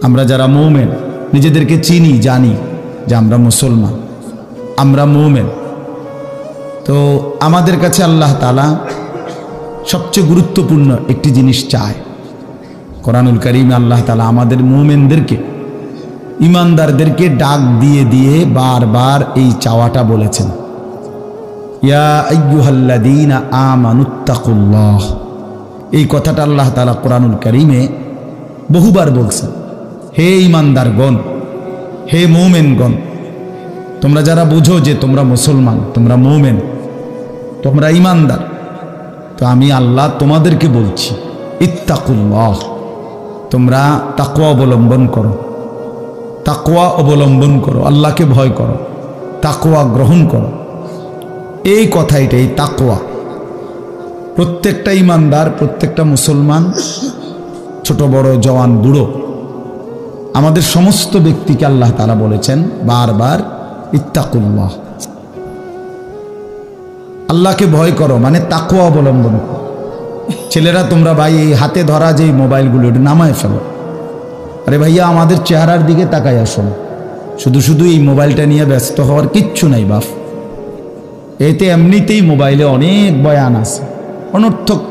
আমরা যারা মুমিন নিজেদেরকে চিনি, জানি যে আমরা মুসলমান, আমরা মুমিন। তো আমাদের কাছে আল্লাহ তাআলা সবচেয়ে গুরুত্বপূর্ণ একটি জিনিস চায়। কোরআনুল কারীমে আল্লাহ তাআলা আমাদের মুমিনদেরকে, ইমানদারদেরকে ডাক দিয়ে দিয়ে বারবার এই চাওয়াটা বলেছেন, ইয়া আইয়ুহাল্লাযীনা আমানুত্তাকুল্লাহ। এই কথাটা আল্লাহ তাআলা কোরআনুল কারীমে বহুবার বলছেন। হে ইমানদারগণ, হে মুমিনগণ, তোমরা যারা বুঝো যে তোমরা মুসলমান, তোমরা মুমিন, তোমরা ইমানদার, তো আমি আল্লাহ তোমাদেরকে বলছি ইত্তাকুল্লাহ, তোমরা তাকওয়া অবলম্বন করো, তাকওয়া অবলম্বন করো, আল্লাহকে ভয় করো, তাকওয়া গ্রহণ করো। এই কথাইটা, এই তাকওয়া প্রত্যেকটা ইমানদার, প্রত্যেকটা মুসলমান, ছোট বড়, জওয়ান বুড়ো, আমাদের সমস্ত ব্যক্তিকে আল্লাহ তাআলা বলেছেন বারবার ইত্তাকুল্লাহ, আল্লাহকে ভয় করো, মানে তাকওয়া অবলম্বন করো। ছেলেরা তোমরা ভাই এই হাতে ধরা যে মোবাইলগুলো এটা নামায় ফেলো। আরে ভাইয়া আমাদের চেহারার দিকে তাকাই আসো, শুধু শুধু এই মোবাইলটা নিয়ে ব্যস্ত হওয়ার কিচ্ছু নাই বাপ। এতে এমনিতেই মোবাইলে অনেক বয়ান আছে অনর্থক,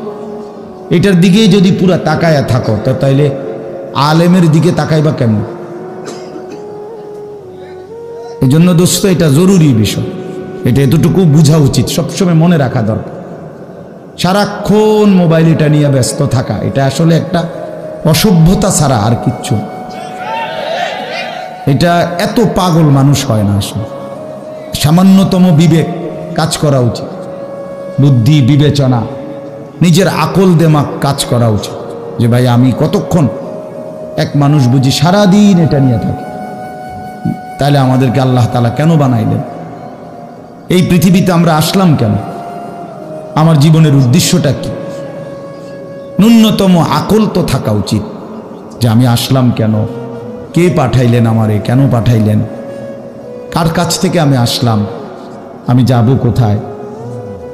এটার দিকেই যদি পুরা তাকায়া থাকো তো তাইলে আলেমের দিকে তাকাইবা কেমন? এই জন্য দোস্ত এটা জরুরি বিষয়, এটা এতটুকু বোঝা উচিত, সবসময় মনে রাখা দরকার। সারাক্ষণ মোবাইল এটা নিয়ে ব্যস্ত থাকা, এটা আসলে একটা অসভ্যতা ছাড়া আর কিচ্ছু। এটা এত পাগল মানুষ হয় না আসলে। সামান্যতম বিবেক কাজ করা উচিত, বুদ্ধি বিবেচনা, নিজের আকল দেমাগ কাজ করা উচিত যে ভাই আমি কতক্ষণ। এক মানুষ বুঝি সারাদিন এটা নিয়ে থাকে, তাহলে আমাদেরকে আল্লাহ তাআলা কেন বানাইলেন? এই পৃথিবীতে আমরা আসলাম কেন? আমার জীবনের উদ্দেশ্যটা কি? ন্যূনতম আকল তো থাকা উচিত যে আমি আসলাম কেন, কে পাঠাইলেন আমারে, কেন পাঠাইলেন, কার কাছ থেকে আমি আসলাম, আমি যাব কোথায়।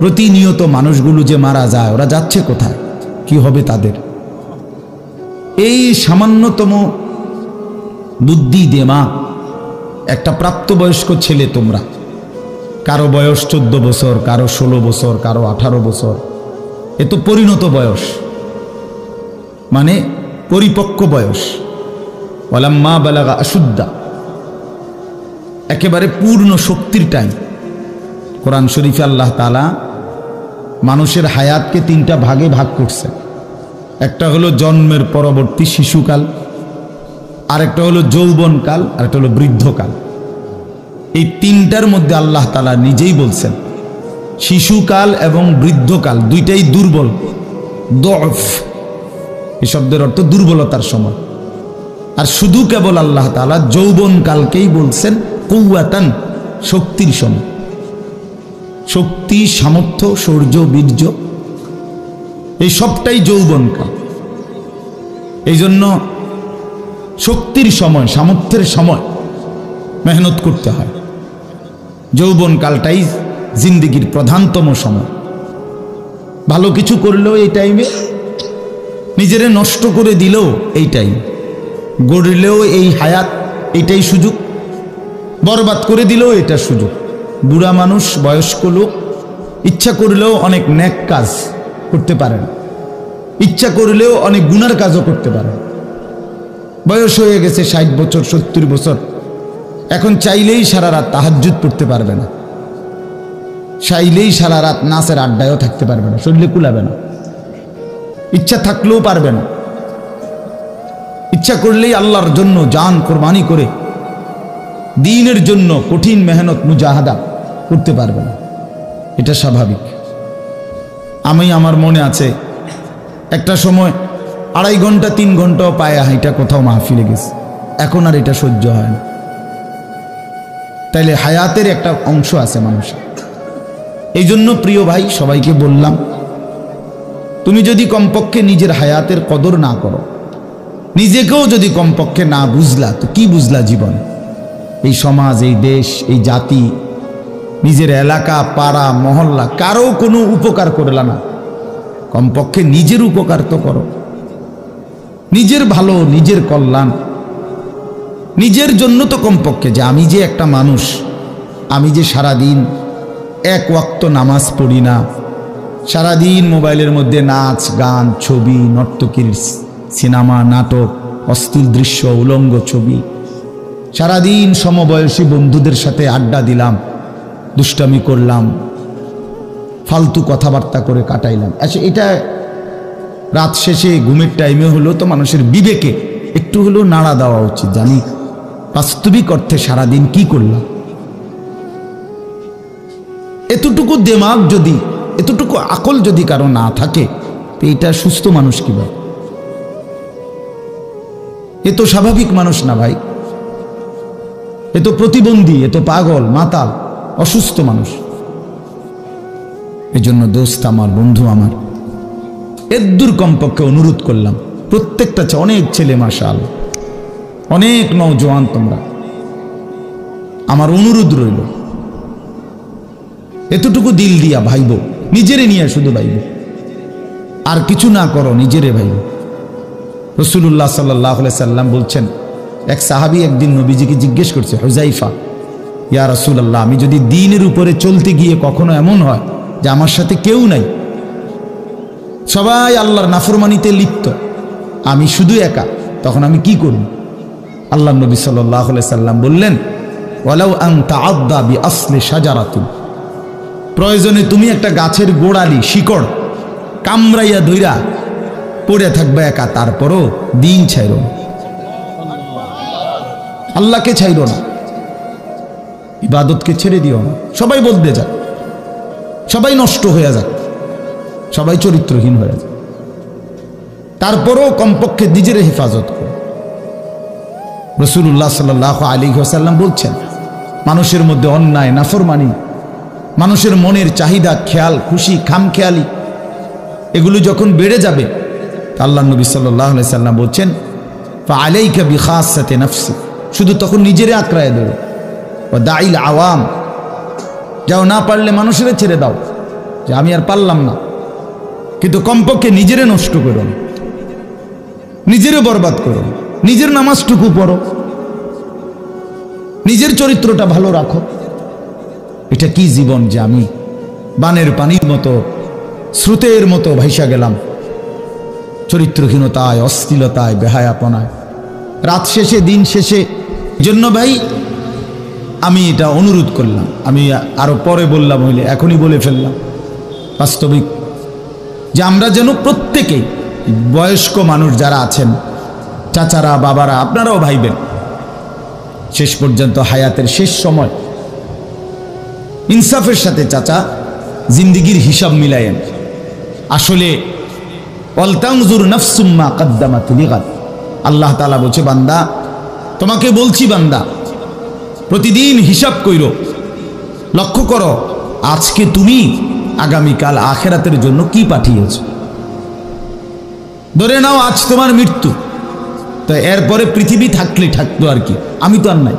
প্রতিনিয়ত মানুষগুলো যে মারা যায়, ওরা যাচ্ছে কোথায়, কি হবে তাদের? এই সামান্যতম বুদ্ধি দেমাগ একটা প্রাপ্তবয়স্ক ছেলে, তোমরা কারো বয়স 14 বছর, কারো 16 বছর, কারো 18 বছর, এ তো পরিণত বয়স, মানে পরিপক্ক বয়স। ওয়ালাম্মা বালাগা আশুদ্দা, একেবারে পূর্ণ শক্তির টাইম। কোরআন শরীফে আল্লাহ তাআলা মানুষের হায়াতকে 3টা ভাগে ভাগ করছে। একটা হলো জন্মের পরবর্তী শিশুকাল, আরেকটা হলো যৌবনকাল, আরেকটা হলো বৃদ্ধকাল। এই 3টার মধ্যে আল্লাহ তাআলা নিজেই বলছেন শিশুকাল এবং বৃদ্ধকাল দুইটাই দুর্বল, দফ, এই শব্দের অর্থ দুর্বলতার সময়। আর শুধু কেবল আল্লাহ তাআলা যৌবনকালকেই বলছেন কুওয়াতান, শক্তির সময়। শক্তি, সামর্থ্য, শৌর্য, বীর্য, এই সবটাই যৌবনকাল। এই জন্য শক্তির সময়, সামর্থ্যের সময় মেহনত করতে হয়। যৌবনকালটাই জিন্দেগির প্রধানতম সময়। ভালো কিছু করলেও এই টাইমে, নিজেরে নষ্ট করে দিলেও এই টাইম, গড়লেও এই হায়াত, এটাই সুযোগ, বরবাদ করে দিলেও এটা সুযোগ। বুড়া মানুষ, বয়স্ক লোক ইচ্ছা করলেও অনেক নেক কাজ করতে পারেন, ইচ্ছা করলেও অনেক গুনার কাজও করতে পারেন। বয়স হয়ে গেছে 60 বছর, 70 বছর, এখন চাইলেই সারা রাত তাহাজ্জুদ পড়তে পারবে না, চাইলেই সারা রাত নাচের আড্ডায়ও থাকতে পারবে না, শরীরে কুলাবে না, ইচ্ছা থাকলেও পারবে না। ইচ্ছা করলেই আল্লাহর জন্য জান কোরবানি করে দ্বীনের জন্য কঠিন মেহনত মুজাহাদা করতে পারবে না, এটা স্বাভাবিক। আমার মনে আছে একটা সময় 2.5 ঘন্টা 3 ঘন্টাও পায়ে হাইটা কোথাও মাহফিলে গেছে, এখন আর এটা সহ্য হয় না। তাইলে হায়াতের একটা অংশ আছে মানুষের। এই জন্য প্রিয় ভাই, সবাইকে বললাম, তুমি যদি কমপক্ষে নিজের হায়াতের কদর না করো, নিজেকেও যদি কমপক্ষে না বুঝলা, তো কি বুঝলা জীবন? এই সমাজ, এই দেশ, এই জাতি, নিজের এলাকা, পাড়া, মহল্লা, কারো কোনো উপকার করলা না, কমপক্ষে নিজের উপকার তো করো। নিজের ভালো, নিজের কল্যাণ, নিজের জন্য তো কমপক্ষে যে আমি যে একটা মানুষ, আমি যে সারাদিন এক ওয়াক্ত নামাজ পড়ি না, সারাদিন মোবাইলের মধ্যে নাচ গান ছবি নর্তকীর সিনেমা নাটক অশ্লীল দৃশ্য উলঙ্গ ছবি, সারাদিন সমবয়সী বন্ধুদের সাথে আড্ডা দিলাম, দুষ্টামি করলাম, ফালতু কথাবার্তা করে কাটাইলাম। আচ্ছা, এটা রাত শেষে ঘুমের টাইমে হলো তো মানুষের বিবেকে একটু হলেও নাড়া দেওয়া উচিত, জানি বাস্তবিক অর্থে সারাদিন কি করলাম। এতটুকু দিমাগ যদি, এতটুকু আকল যদি কারো না থাকে, তো এটা সুস্থ মানুষ কিভাবে? এ তো স্বাভাবিক মানুষ না ভাই, এ তো প্রতিবন্ধী, এ তো পাগল মাতাল অসুস্থ মানুষ। এজন্য দোস্ত আমার, বন্ধু আমার, এদ্দুর কমপক্ষে অনুরোধ করলাম প্রত্যেকটা অনেক ছেলে মাশাআল্লাহ, অনেক নওজোয়ান তোমরা, আমার অনুরোধ রইল এতটুকু দিল দিয়া ভাইব, নিজেরে নিয়ে শুধু ভাইব, আর কিছু না করো, নিজেরে ভাইব। রাসূলুল্লাহ সাল্লাল্লাহু আলাইহি সাল্লাম বলছেন, এক সাহাবী একদিন নবীজিকে জিজ্ঞেস করছে, হুযাইফা, ইয়া রাসূলুল্লাহ, আমি যদি দ্বীনের উপরে চলতে গিয়ে কখনো এমন হয় যে আমার সাথে কেউ নাই, সবাই আল্লাহর নাফরমানিতে লিপ্ত, আমি শুধু একা, তখন আমি কি করব? আল্লাহর নবী সাল্লাল্লাহু আলাইহি সাল্লাম বললেন, ওয়ালাউ আন তাআদ্দা বিআসলি শাজারাতিন, প্রয়োজনে তুমি একটা গাছের গোড়ালি শিকড় কামড়াইয়া ধইরা পড়ে থাকবে একা, তারপরও দিন ছাইরো না, আল্লাহকে ছাইরো না, ইবাদতকে ছেড়ে দিও না। সবাই বদলে যাক, সবাই নষ্ট হয়ে যাক, সবাই চরিত্রহীন হয়ে যায়, তারপরও কমপক্ষে নিজের হেফাজত করো। রাসূলুল্লাহ সাল্লাল্লাহু আলাইহি ওয়াসাল্লাম বলছেন, মানুষের মধ্যে অন্যায়, নাফরমানি, মানুষের মনের চাহিদা, খেয়াল খুশি, খামখেয়ালি, এগুলো যখন বেড়ে যাবে, আল্লাহর নবী সাল্লাল্লাহু আলাইহি সাল্লাম বলছেন, ফাআলাইকা বিখাসাতি নাফসি, শুধু তখন নিজেরে আঁকড়ায় ধরো, ওয়া দাইল আওয়াম, যাও না পারলে মানুষের ছেড়ে দাও যে আমি আর পারলাম না, কিন্তু কমপক্ষে নিজেরে নষ্ট করো না, নিজেরে বরবাদ করো, নিজের নামাজটুকু পড়ো, নিজের চরিত্রটা ভালো রাখো। এটা কি জীবন যে আমি বানের পানির মতো, স্রোতের মতো ভাইসা গেলাম চরিত্রহীনতায়, অশ্লীলতায়, বেহায়াপনায়, রাত শেষে দিন শেষে। জন্য ভাই আমি এটা অনুরোধ করলাম, আমি আরো পরে বললাম হইলে এখনই বলে ফেললাম, বাস্তবিক যে আমরা যেন প্রত্যেকেই, বয়স্ক মানুষ যারা আছেন, চাচারা, বাবারা, আপনারাও ভাইবেন, শেষ পর্যন্ত হায়াতের শেষ সময় ইনসাফের সাথে চাচা জিন্দিগির হিসাব মিলায়েন। আসলে ওয়ালতানজুর নাফসুম মা কদ্দামাত লিগাদ, আল্লাহ তাআলা বলছে, বান্দা তোমাকে বলছি, বান্দা প্রতিদিন হিসাব কইরো, লক্ষ্য করো আজকে তুমি আগামীকাল আখিরাতের জন্য কি পাঠিয়েছ। ধরে নাও আজ তোমার মৃত্যু, তো এরপরে পৃথিবী থাকলে থাকতো আর কি, আমি তো আর নাই,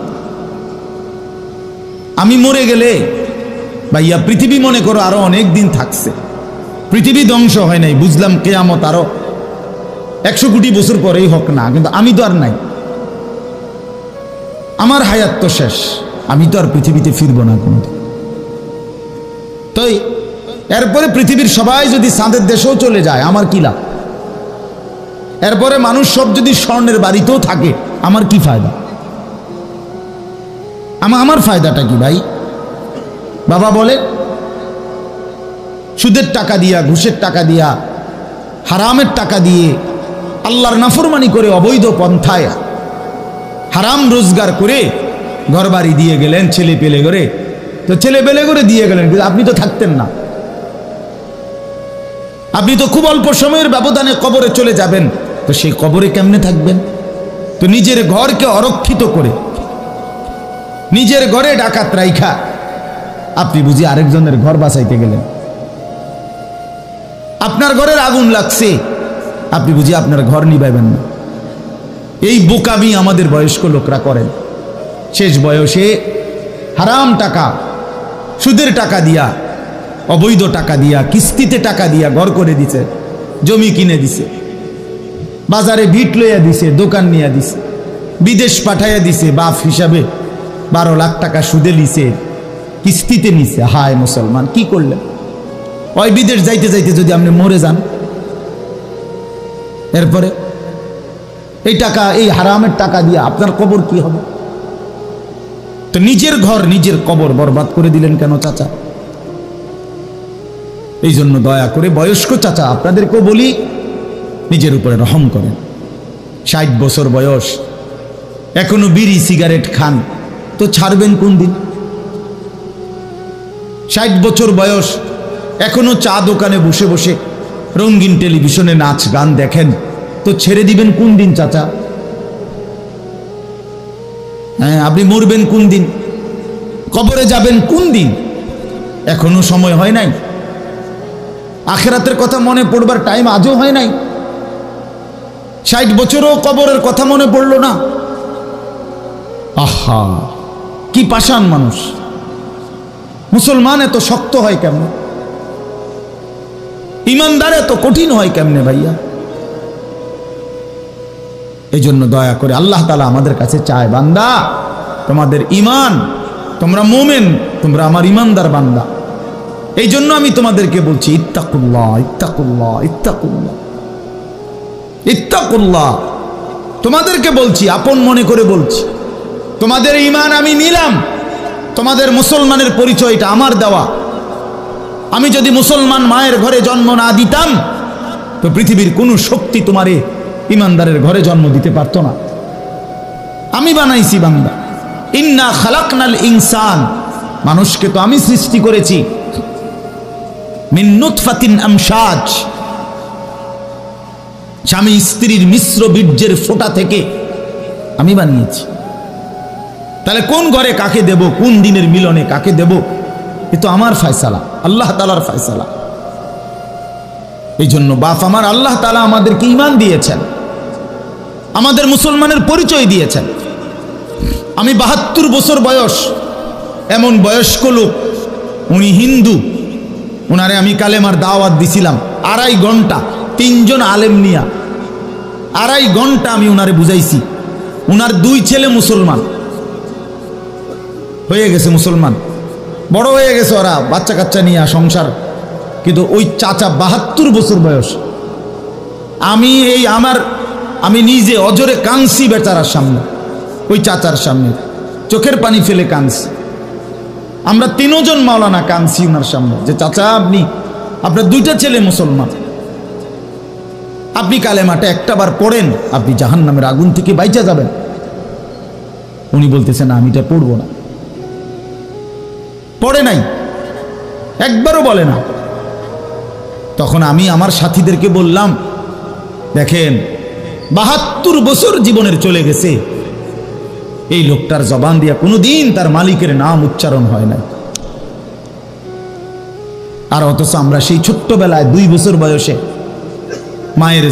আমি মরে গেলে ভাইয়া পৃথিবী মনে করো আরো অনেক দিন থাকছে, পৃথিবী ধ্বংস হয় নাই, বুঝলাম কিয়ামত আরো 100 কোটি বছর পরেই হোক না, কিন্তু আমি তো আর নাই, আমার হায়াত তো শেষ, আমি তো আর পৃথিবীতে ফিরবো না কোনোদিন। তো এরপরে পৃথিবীর সবাই যদি চাঁদের দেশেও চলে যায়, আমার কি লাভ? এরপরে মানুষ সব যদি স্বর্ণের বাড়িতেও থাকে, আমার কি ফায়দা? আমার ফায়দাটা কি ভাই? বাবা বলে, সুদের টাকা দিয়া, ঘুষের টাকা দিয়া, হারামের টাকা দিয়ে, আল্লাহর নাফরমানি করে, অবৈধ পন্থায় হারাম রোজগার করে ঘর বাড়ি দিয়ে গেলেন, ছেলে পেলে করে, তো ছেলে পেলে করে দিয়ে গেলেন, কিন্তু আপনি তো থাকতেন না, আপনি তো খুব অল্প সময়ের ব্যবধানে কবরে চলে যাবেন, তো সেই কবরে কেমনে থাকবেন? তো নিজের ঘরকে অরক্ষিত করে, নিজের ঘরে ডাকাত রাইখা আপনি বুঝি আরেকজনের ঘর বাঁচাইতে গেলেন। আপনার ঘরের আগুন লাগছে, আপনি বুঝি আপনার ঘর নিভাইবেন না। এই বোকামি আমাদের বয়স্ক লোকরা করেন, শেষ বয়সে হারাম টাকা, সুদের টাকা দিয়া, অবৈধ টাকা দিয়া, কিস্তিতে টাকা দিয়া ঘর করে দিছে, জমি কিনে দিছে, বাজারে ভিট লইয়া দিছে, দোকান নিয়ে দিছে, বিদেশ পাঠাইয়া দিছে, বাপ হিসাবে 12 লাখ টাকা সুদে নিছে, কিস্তিতে নিছে। হায় মুসলমান, কি করলেন? ওই বিদেশ যাইতে যাইতে যদি আপনি মরে যান, এরপরে এই টাকা, এই হারামের টাকা দিয়ে আপনার কবর কি হবে? তো নিজের ঘর নিজের কবর বরবাদ করে দিলেন কেন চাচা? এই জন্য দয়া করে বয়স্ক চাচা আপনাদেরকেও বলি, নিজের উপরে রহম করেন। 60 বছর বয়স, এখনো বিড়ি সিগারেট খান, তো ছাড়বেন কোন দিন? 60 বছর বয়স, এখনো চা দোকানে বসে বসে রঙিন টেলিভিশনে নাচ গান দেখেন, তো ছেড়ে দিবেন কোন দিন চাচা? হ্যাঁ, আপনি মরবেন কোন দিন? কবরে যাবেন কোন দিন? এখনো সময় হয় নাই। আখিরাতের কথা মনে পড়বার টাইম আজও হয় নাই। 60 বছরও কবরের কথা মনে পড়লো না। আহা, কি পাষাণ মানুষ! মুসলমান এত শক্ত হয় কেমনে? ইমানদার এত কঠিন হয় কেমনে ভাইয়া? এই জন্য দয়া করে আল্লাহ তাআলা আমাদের কাছে চায়, বান্দা তোমাদের ইমান, তোমরা মুমিন, তোমরা আমার ইমানদার বান্দা। এই জন্য আমি তোমাদেরকে বলছি, ইত্তাকুল্লাহ, ইত্তাকুল্লাহ, ইত্তাকুল্লাহ, ইত্তাকুল্লাহ। তোমাদেরকে বলছি, আপন মনে করে বলছি, তোমাদের ইমান আমি নিলাম, তোমাদের মুসলমানের পরিচয়টা আমার দেওয়া। আমি যদি মুসলমান মায়ের ঘরে জন্ম না দিতাম, তো পৃথিবীর কোনো শক্তি তোমারে ইমানদারের ঘরে জন্ম দিতে পারত না। আমি বানাইছি বান্দা। ইন্না খালাকনাল ইনসান, মানুষকে তো আমি সৃষ্টি করেছি মিন নুতফাতিন আমশাজ, স্বামী স্ত্রীর মিশ্র বীর্যের ফোঁটা থেকে আমি বানিয়েছি। তাহলে কোন ঘরে কাকে দেব, কোন দিনের মিলনে কাকে দেব, এ তো আমার ফয়সালা, আল্লাহ তাআলার ফয়সালা। এই জন্য বাপ আমার, আল্লাহ তাআলা আমাদেরকে ঈমান দিয়েছেন, আমাদের মুসলমানের পরিচয় দিয়েছেন। আমি 72 বছর বয়স, এমন বয়স্ক লোক, উনি হিন্দু, উনারে আমি কালেমার দাওয়াত দিছিলাম 2.5 ঘন্টা, 3 জন আলেম নিয়া 2.5 ঘন্টা আমি উনারে বুঝাইছি। উনার 2 ছেলে মুসলমান হয়ে গেছে, মুসলমান বড় হয়ে গেছে, ওরা বাচ্চা কাচ্চা নিয়ে সংসার। কিন্তু ওই চাচা 72 বছর বয়স, আমি নিজে অজরে কাঁদছি বেচারার সামনে, ওই চাচার সামনে চোখের পানি ফেলে কাঁদছি। আমরা 3 জন মাওলানা কাঁদছি ওনার সামনে, যে চাচা আপনার 2টা ছেলে মুসলমান, আপনি কালেমাটা একটাবার পড়েন, আপনি জাহান্নামের আগুন থেকে বাইচা যাবেন। উনি বলতেছেন আমি এটা পড়বো না, পড়ে নাই, একবারও বলে না। তখন আমি আমার সাথীদেরকে বললাম, দেখেন 72 বছর জীবনের চলে গেছে, এই লোকটার জবান দিয়া কোনোদিন তার মালিকের নাম উচ্চারণ হয় না। আর অথচ আমরা সেই ছোট্টবেলায় 2 বছর বয়সে মায়ের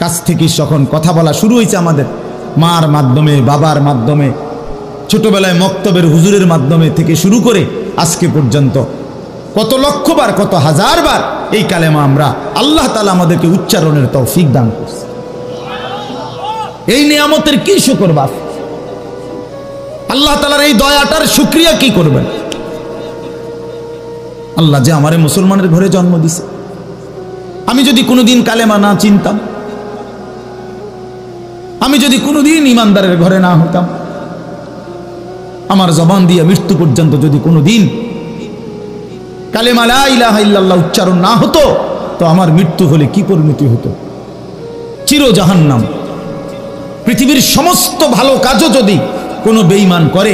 কাছ থেকে যখন কথা বলা শুরু হয়েছে আমাদের, মার মাধ্যমে, বাবার মাধ্যমে, ছোটবেলায় মক্তবের হুজুরের মাধ্যমে থেকে শুরু করে আজকে পর্যন্ত কত লক্ষবার, কত হাজারবার এই কালেমা আমরা, আল্লাহ তাআলা আমাদেরকে উচ্চারণের তৌফিক দান করছে। এই নিয়ামতের কি শুকর বাপ? আল্লাহ তাআলার এই দয়াটার শুকরিয়া কি করবেন? আল্লাহ যে আমারে মুসলমানের ঘরে জন্ম দিছে। আমি যদি কোনোদিন কালেমা না চিনতাম, আমি যদি কোনোদিন ইমানদারের ঘরে না হতাম, আমার জবান দিয়ে মৃত্যু পর্যন্ত যদি কোনোদিন কালেমা লা ইলাহা ইল্লাল্লাহ উচ্চারণ না হতো, তো আমার মৃত্যু হলে কি পরিণতি হতো? চির জাহান্নাম। পৃথিবীর সমস্ত ভালো কাজও যদি কোনো বেঈমান করে,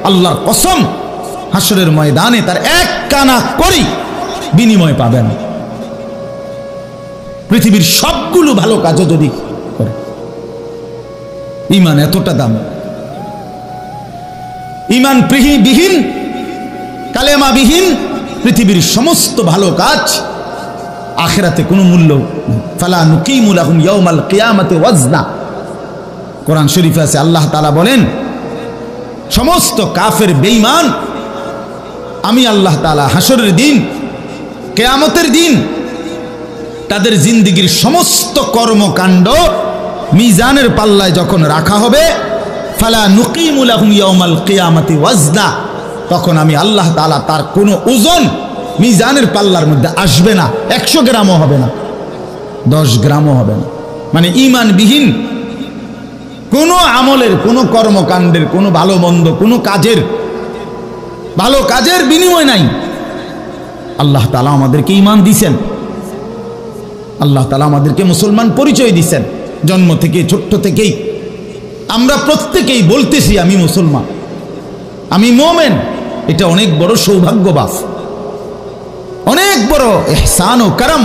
আল্লাহর কসম হাসরের ময়দানে তার 1 কানা করি বিনিময় পাবেন। পৃথিবীর সবগুলো ভালো কাজও যদি করে, ঈমান এতটা দাম। ঈমান বিহীন, কালেমা বিহীন পৃথিবীর সমস্ত ভালো কাজ আখিরাতে কোনো মূল্য। ফালা নুকিমু লাহুম ইয়াউমাল কিয়ামাতি ওয়াজনা। কোরআন শরীফে আছে, আল্লাহ তাআলা বলেন, সমস্ত কাফের বেঈমান আমি আল্লাহ তাআলা হাসরের দিন, কিয়ামতের দিন তাদের জিন্দেগীর সমস্ত কর্মকাণ্ড মিজানের পাল্লায় যখন রাখা হবে, ফালা নুকিমু লাহুম ইয়াউমাল কিয়ামাতি ওয়াজনা, তখন আমি আল্লাহ তাআলা তার কোনো ওজন মিজানের পাল্লার মধ্যে আসবে না, 100 গ্রামও হবে না, 10 গ্রামও হবে না। মানে ঈমানবিহীন কোনো আমলের, কোনো কর্মকাণ্ডের, কোনো ভালো মন্দ, কোনো কাজের, ভালো কাজের বিনিময় নাই। আল্লাহ তাআলা আমাদেরকে ঈমান দিয়েছেন, আল্লাহ তাআলা আমাদেরকে মুসলমান পরিচয় দিয়েছেন। জন্ম থেকে, ছোট্ট থেকেই আমরা প্রত্যেকেই বলতেছি আমি মুসলমান, আমি মুমিন। এটা অনেক বড় সৌভাগ্যবাস, অনেক বড় ইহসান ও করম,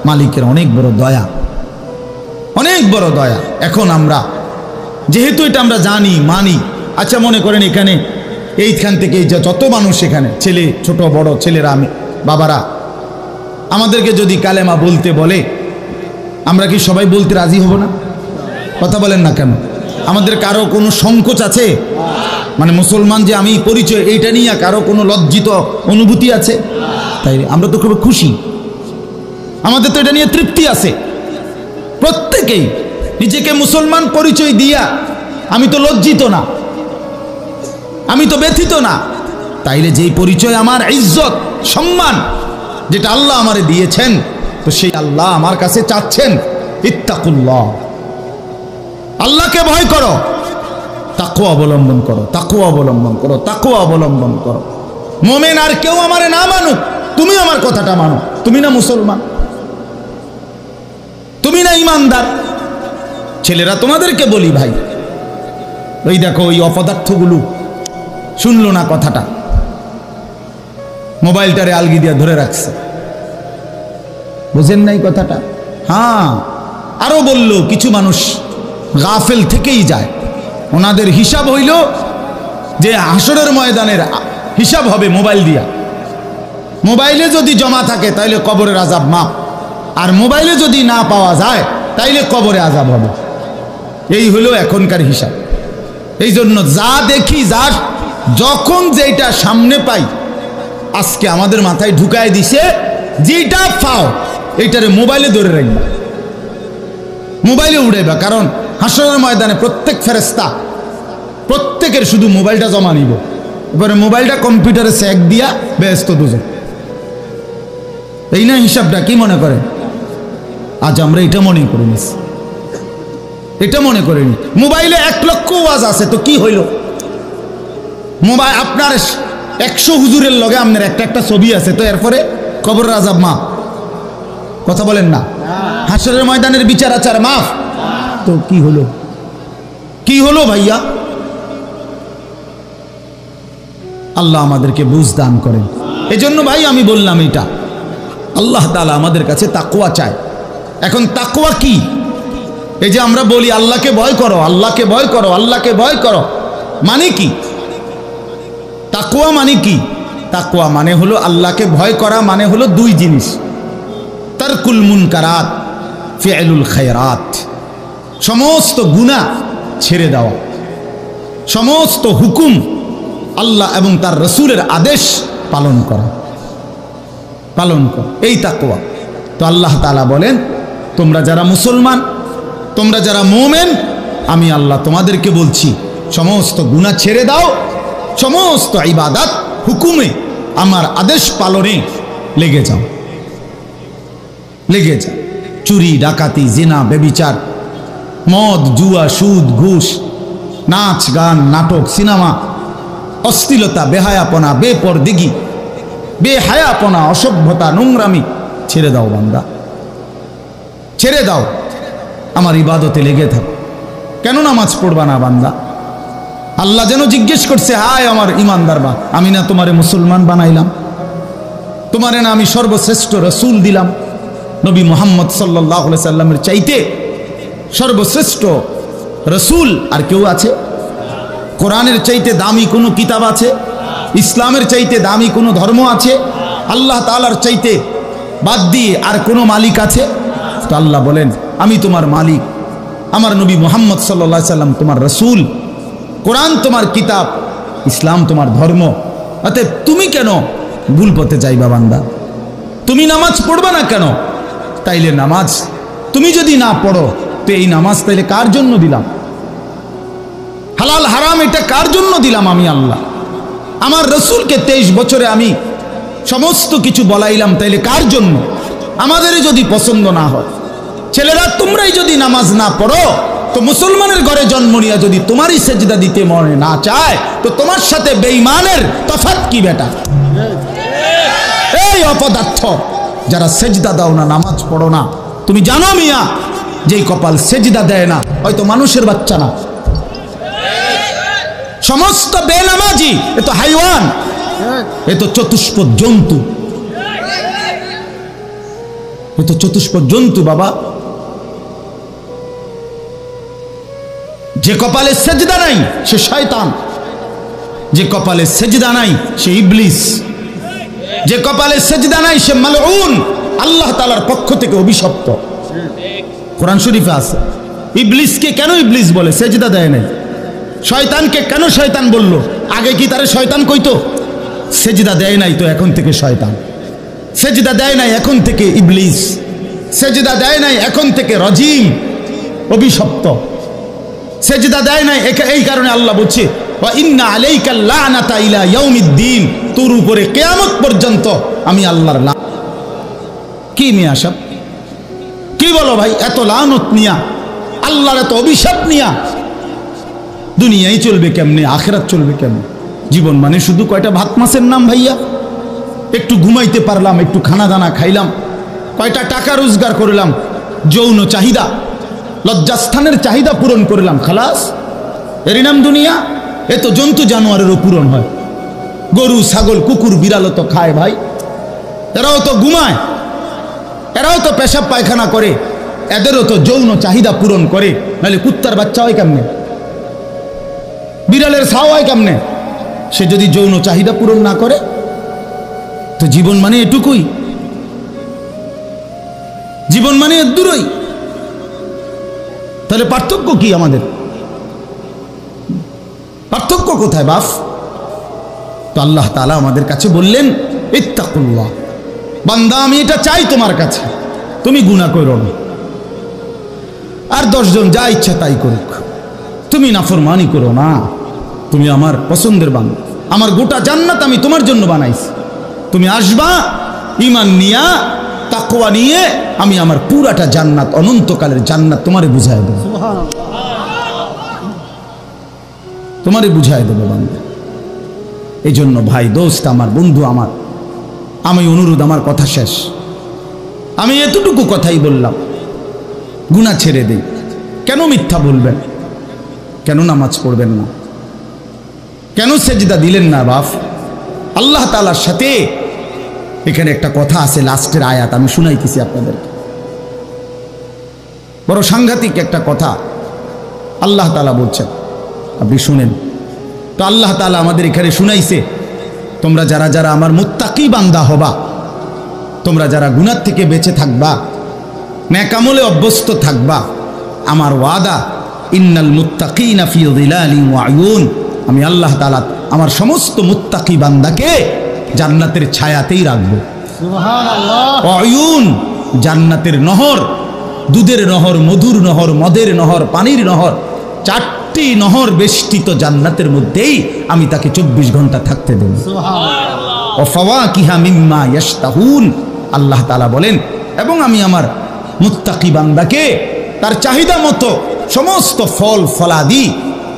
মালিকের অনেক বড় দয়া, অনেক বড় দয়া। এখন আমরা যেহেতু এটা আমরা জানি, মানি, আচ্ছা মনে করেন এখানে এইখান থেকে যত মানুষ এখানে, ছেলে, ছোট বড় ছেলেরা, আমি বাবারা, আমাদেরকে যদি কালেমা বলতে বলে, আমরা কি সবাই বলতে রাজি হব না? কথা বলেন না কেন? আমাদের কারো কোনো সংকোচ আছে? মানে মুসলমান যে আমি পরিচয়, এইটা নিয়ে কারো কোনো লজ্জিত অনুভূতি আছে? তাই আমরা তো খুব খুশি, আমাদের তো এটা নিয়ে তৃপ্তি আছে। প্রত্যেকেই নিজেকে মুসলমান পরিচয় দিয়া আমি তো লজ্জিত না, আমি তো ব্যথিত না। তাইলে যেই পরিচয় আমার ইজ্জত, সম্মান, যেটা আল্লাহ আমারে দিয়েছেন, তো সেই আল্লাহ আমার কাছে চাচ্ছেন ইত্তাকুল্লাহ, আল্লাহকে ভয় করো, তাকওয়া অবলম্বন করো, তাকওয়া অবলম্বন করো, তাকওয়া অবলম্বন করো। মুমিন আর কেউ আমারে না মানুক, তুমি আমার কথাটা মানো। তুমি না মুসলমান, তুমি না ইমানদার। ছেলেরা তোমাদেরকে বলি ভাই, ওই দেখো ওই অপদার্থগুলো শুনলো না কথাটা, মোবাইলটারে আলগি দিয়া ধরে রাখছে, বুঝেন নাই কথাটা? হ্যাঁ, আরো বললো কিছু মানুষ গাফেল থেকেই যায়, ওনাদের হিসাব হইল যে হাসরের ময়দানের হিসাব হবে মোবাইল দিয়া। মোবাইলে যদি জমা থাকে তাইলে কবরের আযাব মাপ, আর মোবাইলে যদি না পাওয়া যায় তাইলে কবরে আযাব হবে। এই হলো এখনকার হিসাব। এই জন্য যা দেখি, যা যখন যেটা সামনে পাই, আজকে আমাদের মাথায় ঢুকায় দিছে, যেটা পাও এইটারে মোবাইলে ধরে রাখবা, মোবাইলে উড়াইবা। কারণ হাসরের ময়দানে প্রত্যেক ফেরেশতা প্রত্যেকের শুধু মোবাইলটা জমা নিব, এবারে মোবাইলটা কম্পিউটারে চেক দিয়া ব্যস্ত দুজন। এই না হিসাবটা? কি মনে করেন? আজ আমরা এটা মনে করে নিছি, এটা মনে করিনি। মোবাইলে 1 লক্ষ ওয়াজ আছে, তো কি হইল? মোবাইল আপনার 100 হুজুরের লগে আপনার একটা ছবি আছে, তো এরপরে কবরের আযাব মাফ। কথা বলেন না? হাসরের ময়দানের বিচার আচার মাফ, তো কি হলো? কি হলো ভাইয়া? আল্লাহ আমাদেরকে বুঝ দান করেন। এজন্য ভাই আমি বললাম, এটা আল্লাহ তাআলা আমাদের কাছে তাকওয়া চায়। এখন তাকওয়া কি? এই যে আমরা বলি আল্লাহকে ভয় করো, আল্লাহকে ভয় করো, আল্লাহকে ভয় করো, মানে কি? তাকওয়া মানে কি? তাকওয়া মানে হলো আল্লাহকে ভয় করা, মানে হলো 2 জিনিস, তারকুল মুনকারাত, ফি'লুল খায়রাত। সমস্ত গুনাহ ছেড়ে দেওয়া, সমস্ত হুকুম আল্লাহ এবং তার রাসূলের আদেশ পালন করা, পালন করা, এই তাকওয়া। তো আল্লাহ তাআলা বলেন, তোমরা যারা মুসলমান, তোমরা যারা মুমিন, আমি আল্লাহ তোমাদেরকে বলছি সমস্ত গুনাহ ছেড়ে দাও, সমস্ত ইবাদত হুকুমে আমার আদেশ পালনে লেগে যাও, লেগে যাও। চুরি, ডাকাতি, জিনা, ব্যভিচার, মদ, জুয়া, সুদ, ঘুষ, নাচ, গান, নাটক, সিনেমা, অশ্লীলতা, বেহায়াপনা, বেপরদিগি, বেহায়াপনা, অসভ্যতা, নোংরামি ছেড়ে দাও বান্দা, ছেড়ে দাও, আমার ইবাদতে লেগে থাকো। কেন নামাজ পড়বা না বান্দা? আল্লাহ যেন জিজ্ঞেস করছে, হায় আমার ইমানদার বা, আমি না তোমারে মুসলমান বানাইলাম? তোমারে না আমি সর্বশ্রেষ্ঠ রাসূল দিলাম? নবী মুহাম্মদ সাল্লাল্লাহু আলাইহি সাল্লামের চাইতে সর্বশ্রেষ্ঠ রাসূল আর কেউ আছে? কোরআনের চাইতে দামি কোনো কিতাব আছে? ইসলামের চাইতে দামি কোনো ধর্ম আছে? আল্লাহ তাআলার চাইতে বাদ দিয়ে আর কোনো মালিক আছে? তো আল্লাহ বলেন, আমি তোমার মালিক, আমার নবী মুহাম্মদ সাল্লাল্লাহু আলাইহি সাল্লাম তোমার রাসূল, কোরআন তোমার কিতাব, ইসলাম তোমার ধর্ম। অতএব তুমি কেন ভুল পথে যাইবা বান্দা? তুমি নামাজ পড়বা না কেন? তাইলে নামাজ তুমি যদি না পড়ো তো এই নামাজ তাইলে কার জন্য দিলাম? হালাল হারাম এটা কার জন্য দিলাম? আমি আল্লাহ। আমার রসুলকে 23 বছরে আমি সমস্ত কিছু বলাইলাম, তাইলে কার জন্য? আমাদের যদি পছন্দ না হয়, ছেলেরা তোমরাই যদি নামাজ না পড়ো, তো মুসলমানের ঘরে জন্ম নিয়ে যদি তোমারই সেজদা দিতে মনে না চায়, তো তোমার সাথে বেঈমানের তফাৎ কি বেটা? এই অপদার্থ যারা সেজদা দাও না, নামাজ পড়ো না, তুমি জানো মিয়া যেই কপাল সেজদা দেয় না হয়তো মানুষের বাচ্চা না, সমস্ত বেনামাজি এ তো হাইওয়ান, এ তো চতুষ্পদ জন্তু, এ তো চতুষ্পদ জন্তু বাবা। যে কপালে সেজদা নাই সে শয়তান, যে কপালে সেজদা নাই সে ইবলিস, যে কপালে সেজদা নাই সে মালউন, আল্লাহ তাআলার পক্ষ থেকে অভিশপ্ত। কোরআন শরীফে আছে। ইবলিসকে কেন ইবলিস বলে? সেজদা দেয় নাই। শয়তানকে কেন শয়তান বলল? আগে কি তারে শয়তান কইতো? সেজদা দেয় নাই তো এখন থেকে শয়তান, সেজদা দেয় নাই এখন থেকে ইবলিস, সেজদা দেয় নাই এখন থেকে রজিম, অভিশপ্ত। সেজদা দেয় নাই, এই কারণে আল্লাহ বলছে ওয়া ইন্না আলাইকা লানাতা ইলা ইয়াউমিদ্দিন, তোর উপরে কিয়ামত পর্যন্ত আমি আল্লাহর লানত। কি নিয়া সব কি বলো ভাই? এত লানত নিয়া, আল্লাহর এত অভিশাপ নিয়া দুনিয়ায় চলবে কেমনে? আখিরাত চলবে কেমনে? জীবন মানে শুধু কয়টা ভাত মাছের নাম ভাইয়া? একটু ঘুমাইতে পারলাম, একটু খানা দানা খাইলাম, কয়টা টাকা রোজগার করলাম, যৌন চাহিদা, লজ্জাস্থানের চাহিদা পূরণ করলাম, খালাস, এরই নাম দুনিয়া? এ তো জন্তু জানোয়ারেরও পূরণ হয়। গরু ছাগল কুকুর বিড়ালও তো খায় ভাই, এরাও তো ঘুমায়, এরাও তো পেশাব পায়খানা করে, এদেরও তো যৌন চাহিদা পূরণ করে, নাহলে কুত্তার বাচ্চা হয় কেমনে? বিড়ালের ছাও হয় কেমনে? সে যদি যৌন চাহিদা পূরণ না করে, তো জীবন মানে এটুকুই, জীবন মানে এর দূরই। তাহলে পার্থক্য কি আমাদের? পার্থক্য কোথায় বাপ? তো আল্লাহ তাআলা আমাদের কাছে বললেন ইত্তাকুল্লাহ, বান্দা আমি এটা চাই তোমার কাছে, তুমি গুনাহ করো না, আর 10 জন যা ইচ্ছা তাই করুক, তুমি নাফরমানি করো না, তুমি আমার পছন্দের বান্দা, আমার গোটা জান্নাত আমি তোমার জন্য বানাইছি, তুমি আসবা ঈমান নিয়া, তাকওয়া নিয়ে, আমি আমার পুরাটা জান্নাত, অনন্তকালের জান্নাত তোমারে বুঝায় দেব, তোমারে বুঝায় দেব বান্দা। এই জন্য ভাই, দোস্ত আমার, বন্ধু আমার, আমি অনুরোধ, আমার কথা শেষ, আমি এতটুকু কথাই বললাম, গুনাহ ছেড়ে দেই। কেন মিথ্যা বলবেন? কেন নামাজ পড়বেন না? কেন সেজদা দিলেন না বাপ? আল্লাহ তাআলার সাথে এখানে একটা কথা আছে, লাস্টের আয়াত আমি শুনাইতেছি আপনাদেরকে, বড় সাংঘাতিক একটা কথা আল্লাহ তাআলা বলছেন, আপনি শুনেন। তো আল্লাহ তাআলা আমাদের এখানে শুনাইছে, তোমরা যারা যারা আমার মুত্তাকি বান্দা হবা, তোমরা যারা গুনাহ থেকে বেঁচে থাকবা, নেক আমলে অভ্যস্ত থাকবা, আমার ওয়াদা ইন্নাল মুত্তাকিনা ফি যিলালিন ওয়া আয়ুন, আমি আল্লাহ তাআলা আমার সমস্ত মুত্তাকি বান্দাকে জান্নাতের ছায়াতেই রাখবো। সুবহানাল্লাহ। আয়ুন, জান্নাতের নহর, দুধের নহর, মধুর নহর, মদের নহর, পানির নহর, 4টি নহর বেষ্টিত জান্নাতের মধ্যেই আমি তাকে 24 ঘন্টা থাকতে দেব। সুবহানাল্লাহ। ওয়া ফাওয়াকিহা মিম্মা ইয়াশতাহুন, আল্লাহ তাআলা বলেন, এবং আমি আমার মুত্তাকি বান্দাকে তার চাহিদা মতো সমস্ত ফল ফলাদি,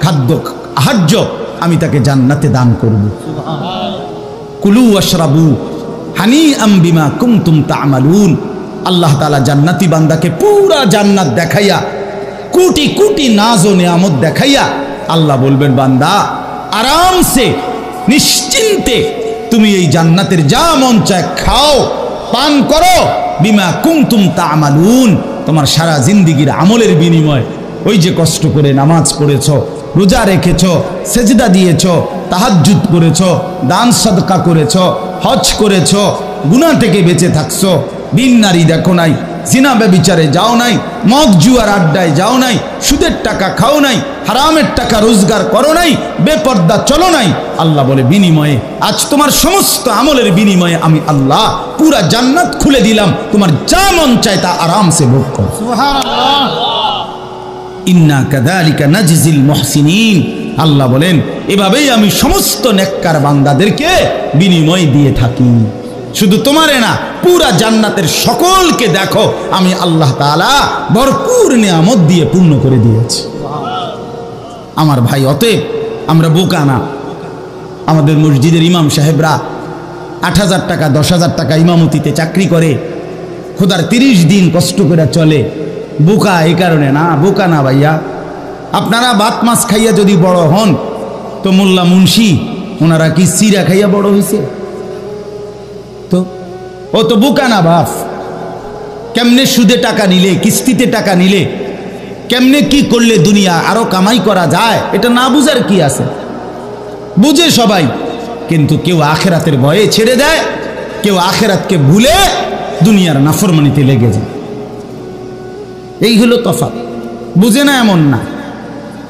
খাদ্য আহার্য আমি তাকে জান্নাতে দান করব। কুলু ওয়াশরাবু হানিআম বিমা কুনতুম তা'মালুন, আল্লাহ তাআলা জান্নাতি বান্দাকে পুরা জান্নাত দেখাইয়া, কোটি কোটি নাজ ও নিয়ামত দেখাইয়া আল্লাহ বলবেন, বান্দা আরামসে নিশ্চিন্তে তুমি এই জান্নাতের যা মন চায় খাও, পান করো, বিমা কুনতুম তা'মালুন, তোমার সারা জিন্দেগীর আমলের বিনিময়, ওই যে কষ্ট করে নামাজ পড়েছো, রোজা রেখেছো, সেজদা দিয়েছো, তাহাজ্জুদ করেছো, দান সদকা করেছো, হজ করেছো, গুনাহ থেকে বেঁচে থাকছো, বিন নারী দেখো নাই, জিনা ব্যভিচারে যাও নাই, মদ জুয়ার আড্ডায় যাও নাই, সুদের টাকা খাও নাই, হারামের টাকা রোজগার করো নাই, বেপর্দা চলো নাই, আল্লাহ বলে বিনিময়ে আজ তোমার সমস্ত আমলের বিনিময়ে আমি আল্লাহ পুরা জান্নাত খুলে দিলাম, তোমার যা মন চায় তা আরামসে ভোগ করো। সুবহানাল্লাহ। ইন্না কাযালিকা নাজজিল মুহসিনিন, আল্লাহ বলেন এভাবেই আমি সমস্ত নেককার বান্দাদেরকে বিনিময় দিয়ে থাকি। শুধু তোমারে না, পুরা জান্নাতের সকলকে দেখো আমি আল্লাহ তাআলা ভরপুর নিয়ামত দিয়ে পূর্ণ করে দিয়েছি। আমার ভাই, অতএব আমরা বোকা না। আমাদের মসজিদের ইমাম সাহেবরা ৮,০০০ টাকা ১০,০০০ টাকা ইমামতিতে চাকরি করে, খোদার ৩০ দিন কষ্ট করে চলে। বোকা এই কারণে না, বোকা না ভাইয়া। আপনারা ভাত মাছ খাইয়া যদি বড় হন, তো মোল্লা মুন্সি ওনারা কি সিরা খাইয়া বড় হয়েছে? তো ও তো বোকা না বাপ। কেমনে সুদে টাকা নিলে, কিস্তিতে টাকা নিলে, কেমনে কি করলে দুনিয়া আরো কামাই করা যায়, এটা না বুঝার কি আছে? বুঝে সবাই, কিন্তু কেউ আখেরাতের ভয়ে ছেড়ে দেয়, কেউ আখেরাতকে ভুলে দুনিয়ার নাফরমানিতে লেগে যায়। এই হলো তফাৎ। বুঝে না এমন না।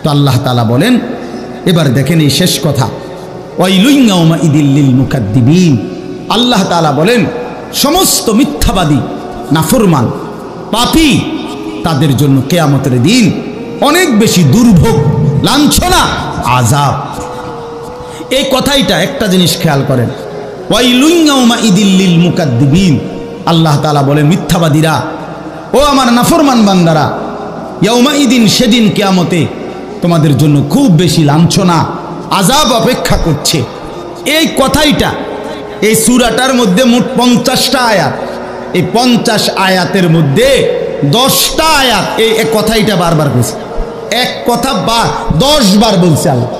তো আল্লাহ তাআলা বলেন, এবার দেখেন এই শেষ কথা, ওয়াইলুন ইয়াউমাইযিল লিল মুকাদ্দিবিন। আল্লাহ তাআলা বলেন সমস্ত মিথ্যাবাদী, নাফরমান, পাপী, তাদের জন্য কিয়ামতের দিন অনেক বেশি দুর্ভোগ, লাঞ্ছনা, আযাব। এই কথাইটা একটা জিনিস খেয়াল করেন, ওয়াইলুন ইয়াউমাইযিল লিল মুকাদ্দিবিন। আল্লাহ তাআলা বলেন মিথ্যাবাদীরা, ও আমার নাফরমান বান্দারা, ইয়াউমাইদিন, সেদিন কিয়ামতে তোমাদের জন্য খুব বেশি লাঞ্ছনা, আযাব অপেক্ষা করছে। এই কথাইটা এই সূরাটার মধ্যে মোট 50টা আয়াত। এই 50 আয়াতের মধ্যে 10টা আয়াত এই কথাইটা বারবার বলছে। এক কথা 10 বার বলছে আল্লাহ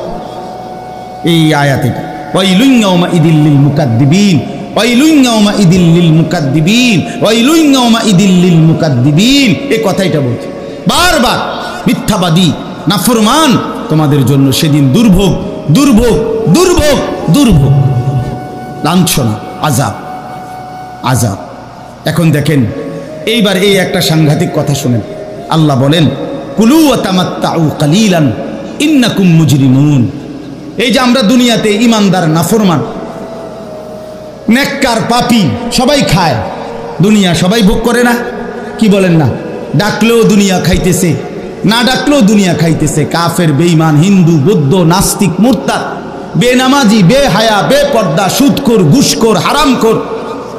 এই আয়াতে। ওয়াইলুন ইয়াউমাইযিল লিল মুকাদ্দিবিন, ওয়াইলুন ইয়াউমাইযিল লিল মুকাদ্দিবিন, ওয়াইলুন ইয়াউমাইযিল লিল মুকাদ্দিবিন। এই কথাইটা বলছে বারবার। মিথ্যাবাদী, নাফরমান, তোমাদের জন্য সেদিন দুর্ভোগ, দুর্ভোগ, দুর্ভোগ, দুর্ভোগ, লাঞ্ছনা, আযাব, আযাব। এখন দেখেন এইবার এই একটা সাংঘাতিক কথা শুনেন। আল্লাহ বলেন কুলু ওয়া তামাত্তাউ কালিলান ইন্নাকুম মুজরিমুন। এই যে আমরা দুনিয়াতে ইমানদার, নাফরমান, নেককার, পাপী সবাই খায়, দুনিয়া সবাই ভোগ করে না? কি বলেন না? ডাকলেও দুনিয়া খাইতেছে, না ডাকলেও দুনিয়া খাইতেছে। কাফের, বেঈমান, হিন্দু, বৌদ্ধ, নাস্তিক, মুরতাদ, বেনামাজি, বেহায়া, বেপর্দা, সুদখোর, ঘুষখোর, হারামখোর,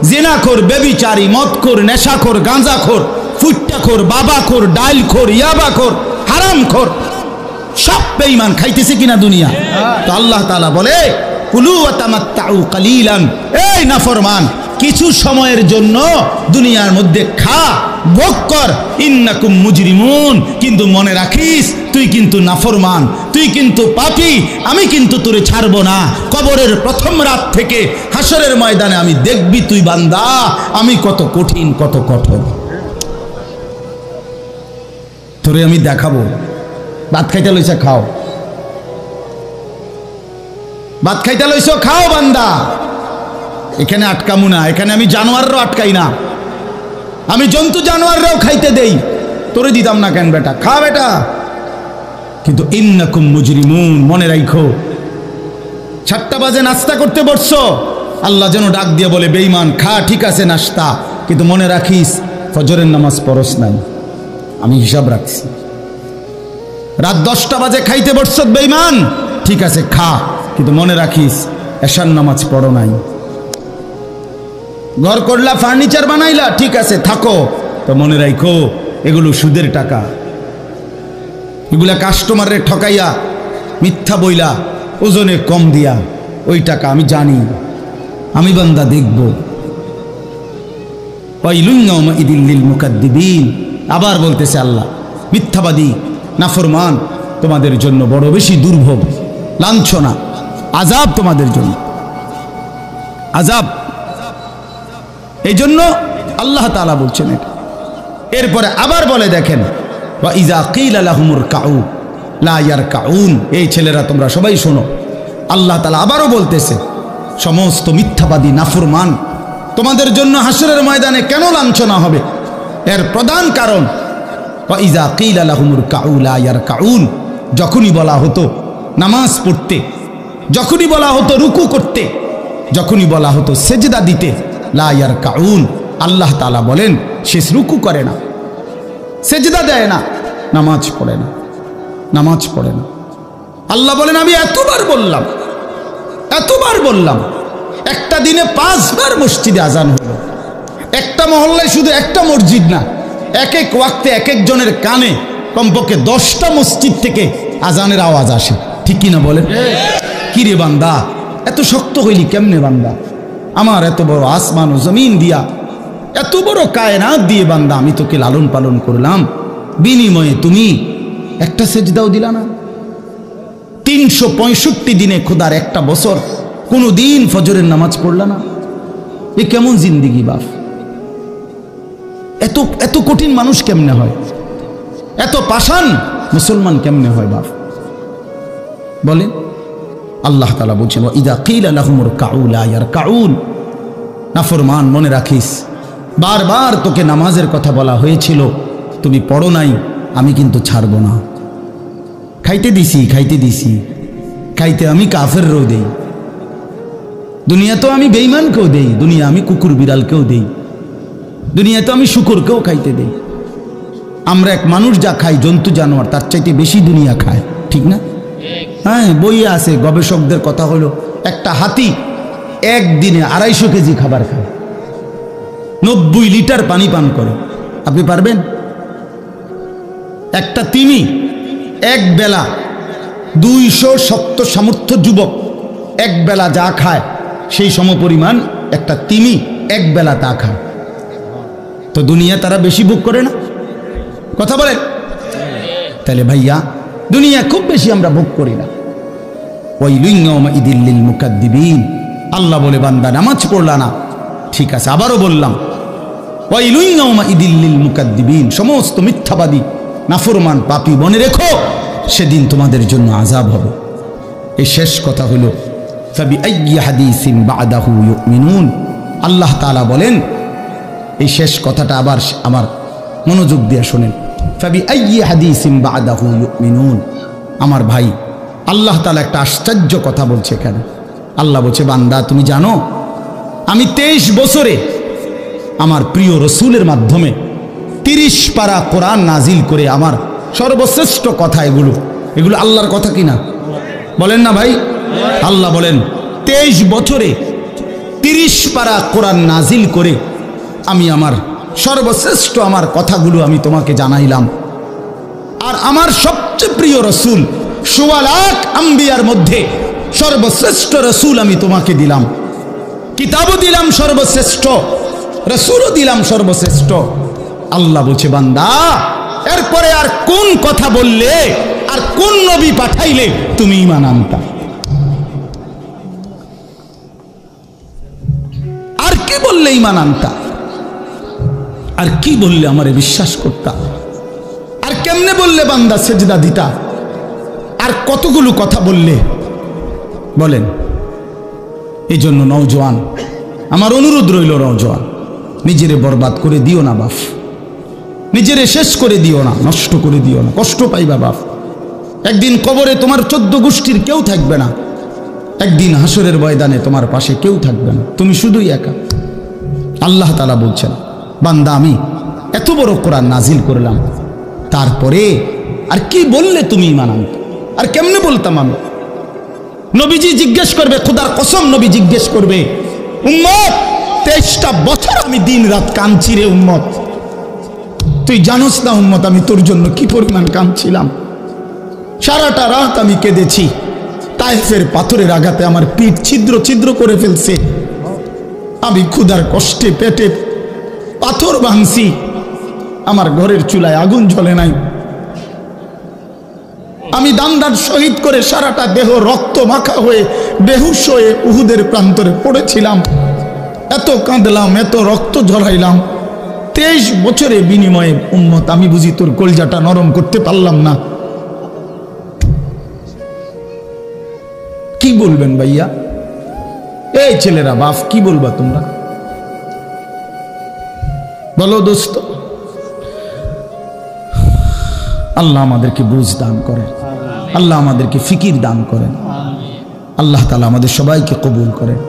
জিনাখোর, বেবিচারী, মদখোর, নেশাখোর, গাঁজাখোর, ফুট্টাখোর, বাবাখোর, ডাইলখোর, ইয়াবাখোর, হারামখোর, সব বেঈমান খাইতেছে কিনা দুনিয়া? তো আল্লাহ তাআলা বলে কুলু ওয়া তামাত্তাউ কালিলান, এই নাফরমান, কিছু সময়ের জন্য দুনিয়ার মধ্যে খা, ভোগ কর, ইন্নাকুম মুজরিমুন। কিন্তু মনে রাখিস তুই কিন্তু নাফরমান, তুই কিন্তু পাপী, আমি কিন্তু তোরে ছাড়বো না। কবরের প্রথম রাত থেকে হাসরের ময়দানে আমি দেখবি তুই বান্দা আমি কত কঠিন, কত কঠোর, তোরে আমি দেখাবো। ভাত খাইতে লইছে, খাও। ভাত খাইতে লইছ, খাও বান্দা। এখানে আটকামু না, এখানে আমি জানোয়াররাও আটকাই না, আমি জন্তু জানোয়াররাও খাইতে দেই, তোরে দিতাম না কেন বেটা? খা বেটা। কিন্তু ইন্নাকুম মুজরিমুন, মনে রাখো 7টা বাজে নাস্তা করতে বসছো, আল্লাহ যেন ডাক দিয়ে বলে বেঈমান খা, ঠিক আছে নাস্তা, কিন্তু মনে রাখিস ফজরের নামাজ পড়স নাই, আমি হিসাব রাখছি। রাত 10টা বাজে খাইতে বসছ বেঈমান, ঠিক আছে খা, কিন্তু মনে রাখিস এশার নামাজ পড়ো নাই। ঘর করলা, ফার্নিচার বানাইলা, ঠিক আছে থাকো, তো মনে রাখো এগুলো সুদের টাকা, এগুলা কাস্টমারের ঠকাইয়া, মিথ্যা বইলা, ওজনে কম দিয়া, ওই টাকা আমি জানি, আমি বান্দা দেখব। ওয়াইলুন ইয়াউমাইযিল লিল মুকাদ্দিবিন। আবার বলতেছে আল্লাহ, মিথ্যাবাদী, নাফরমান, তোমাদের জন্য বড় বেশি দুর্ভোগ, লাঞ্ছনা, আযাব তোমাদের জন্য, আযাব। এই জন্য আল্লাহ তাআলা বলছেন এটা। এরপরে আবার বলে দেখেন, ওয়া ইযা কিলা লাহুমুর কাউ লা ইয়ারকাউন। এই ছেলেরা তোমরা সবাই শোনো, আল্লাহ তাআলা আবারও বলতেছে সমস্ত মিথ্যাবাদী, নাফরমান, তোমাদের জন্য হাসরের ময়দানে কেন লাঞ্ছনা হবে? এর প্রধান কারণ ওয়া ইযা কিলা লাহুমুর কাউ লা ইয়ারকাউন, যখনই বলা হতো নামাজ পড়তে, যখনই বলা হতো রুকু করতে, যখনই বলা হতো সেজদা দিতে, লা ইয়ারকাউন, আল্লাহ তাআলা বলেন সে রুকু করে না, সেজদা দেয় না, নামাজ পড়ে না। নামাজ পড়ে না। আল্লাহ বলেন আমি এতবার বললাম, একটা দিনে 5 বার মসজিদে আজান হলো। একটা মহল্লায় শুধু একটা মসজিদ না, এক এক ওয়াক্তে এক একজনের কানে কমপক্ষে 10টা মসজিদ থেকে আজানের আওয়াজ আসে, ঠিক কিনা বলেন? কি রে বান্দা, এত শক্ত হইলি কেমনে বান্দা? আমার এত বড় আসমান ও জমিন দিয়া, এত বড় কায়নাত দিয়ে বান্দা আমি তোকে লালন পালন করলাম, বিনিময়ে তুমি একটা সেজদাও দিলা না। 365 দিনে খোদার একটা বছর কোনো দিন ফজরের নামাজ পড়লা না। এ কেমন জিন্দিগি বাপ? এত এত কঠিন মানুষ কেমনে হয়? এত পাষাণ মুসলমান কেমনে হয় বাপ? বলেন। আল্লাহ তাআলা বলছেন ওয়াইদা কিলা লাহুমুর কাউ লা ইয়ারকাউন, নাফরমান মনে রাখিস, বারবার তোকে নামাজের কথা বলা হয়েছিল, তুমি পড়ো নাই, আমি কিন্তু ছাড়বো না। খাইতে দিছি খাইতে আমি কাফেরও দেই, দুনিয়া তো আমি বেঈমানকেও দেই, দুনিয়া আমি কুকুর বিড়ালকেও দেই, দুনিয়া তো আমি শুকরকেও খাইতে দেই। আমরা এক মানুষ যা খাই, জন্তু জানোয়ার তার চাইতে বেশি দুনিয়া খায়, ঠিক না? হ্যাঁ, বইয়ে আছে, গবেষকদের কথা হলো একটা হাতি একদিনে 250 কেজি খাবার খায়, 90 লিটার পানি পান করে। আপনি পারবেন? একটা তিমি এক বেলা 270 সামর্থ্য যুবক এক বেলা যা খায় সেই সমপরিমাণ একটা তিমি এক বেলা তা খায়। তো দুনিয়া তারা বেশি ভোগ করে না? কথা বলেন। তাহলে ভাইয়া দুনিয়া খুব বেশি আমরা ভোগ করি না। ওয়াইলুন ইয়াউমাইযিল লিল মুকাদ্দিবিন, আল্লাহ বলে বান্দা নামাজ পড়লা না, ঠিক আছে, আবারও বললাম ওয়াইলুন ইয়াউমাইযিল লিল মুকাদ্দিবিন, সমস্ত মিথ্যাবাদী নাফরমান পাপী মনে রেখো, সেদিন তোমাদের জন্য আযাব হবে। এই শেষ কথা হলো ফাবিআইয়ি হাদিসিন বা'দাহু ইউমিনুন। আল্লাহ তাআলা বলেন, এই শেষ কথাটা আবার আমার মনোযোগ দিয়ে শোনেন, ফাবিআইয়ি হাদিসিন বা'দাহু ইউমিনুন। আমার ভাই, আল্লাহ তাআলা একটা আশ্চর্য কথা বলছে এখানে। আল্লাহ বলছে বান্দা তুমি জানো আমি 23 বছরে আমার প্রিয় রসুলের মাধ্যমে 30 পারা কোরআন নাজিল করে আমার সর্বশ্রেষ্ঠ কথা এগুলো আল্লাহর কথা কিনা? বলেন না ভাই? আল্লাহ বলেন 23 বছরে 30 পারা কোরআন নাজিল করে আমি আমার সর্বশ্রেষ্ঠ আমার কথাগুলো আমি তোমাকে জানাইলাম। আর আমার সবচেয়ে প্রিয় রসুল 1.25 লাখ আম্বিয়ার মধ্যে সর্বশ্রেষ্ঠ রসুল আমি তোমাকে দিলাম, কিতাবও দিলাম সর্বশ্রেষ্ঠ, রসুলও দিলাম সর্বশ্রেষ্ঠ। আল্লাহ বলছে বান্দা এরপরে আর কোন কথা বললে, আর কোন নবী পাঠাইলে তুমি ঈমান আনতা? আর কি বললে ঈমান আনতা? আর কি বললে আমারে বিশ্বাস করতা? আর কেমনে বললে বান্দা সেজদা দিতা? আর কতগুলো কথা বললে? বলেন। এই জন্য নওজোয়ান, আমার অনুরোধ রইল, নওজোয়ান নিজেরে বরবাদ করে দিও না বাপ, নিজেরে শেষ করে দিও না, নষ্ট করে দিও না, কষ্ট পাইবা বাপ। একদিন কবরে তোমার 14 গোষ্ঠীর কেউ থাকবে না, একদিন হাসরের ময়দানে তোমার পাশে কেউ থাকবে না, তুমি শুধুই একা। আল্লাহ তাআলা বলছেন বান্দা আমি এত বড় কোরআন নাজিল করলাম, তারপরে আর কি বললে তুমি ঈমান আনতে? আর কেমনে বলতাম আমি? নবীজি জিজ্ঞেস করবে, খোদার কসম নবী জিজ্ঞেস করবে, উম্মত 23টা বছর আমি দিন রাত কাঁদছি রে উম্মত, তুই জানোস না উম্মত আমি তোর জন্য কি পরিমাণ কাঁদছিলাম, সারাটা রাত আমি কেঁদেছি, তায়েফের পাথরের আঘাতে আমার পিঠ ছিদ্র ছিদ্র করে ফেলছে, আমি ক্ষুধার কষ্টে পেটে পাথর ভাঙছি, আমার ঘরের চুলায় আগুন জ্বলে নাই, আমি দান্দার শহীদ করে সারাটা দেহ রক্ত মাখা হয়ে বেহুশ হয়ে উহুদের প্রান্তরে পড়েছিলাম, এত কাঁদলাম, এত রক্ত ঝরাইলাম, 23 বছরের বিনিময়ে উম্মত আমি বুঝি তোর কলজাটা নরম করতে পারলাম না? কি বলবেন ভাইয়া? এই ছেলেরা বাপ কি বলবা তোমরা? বলো দোস্ত। আল্লাহ আমাদেরকে বুঝ দান করেন, আল্লাহ আমাদেরকে ফিকির দান করেন, আল্লাহ তাআলা আমাদের সবাইকে কবুল করেন।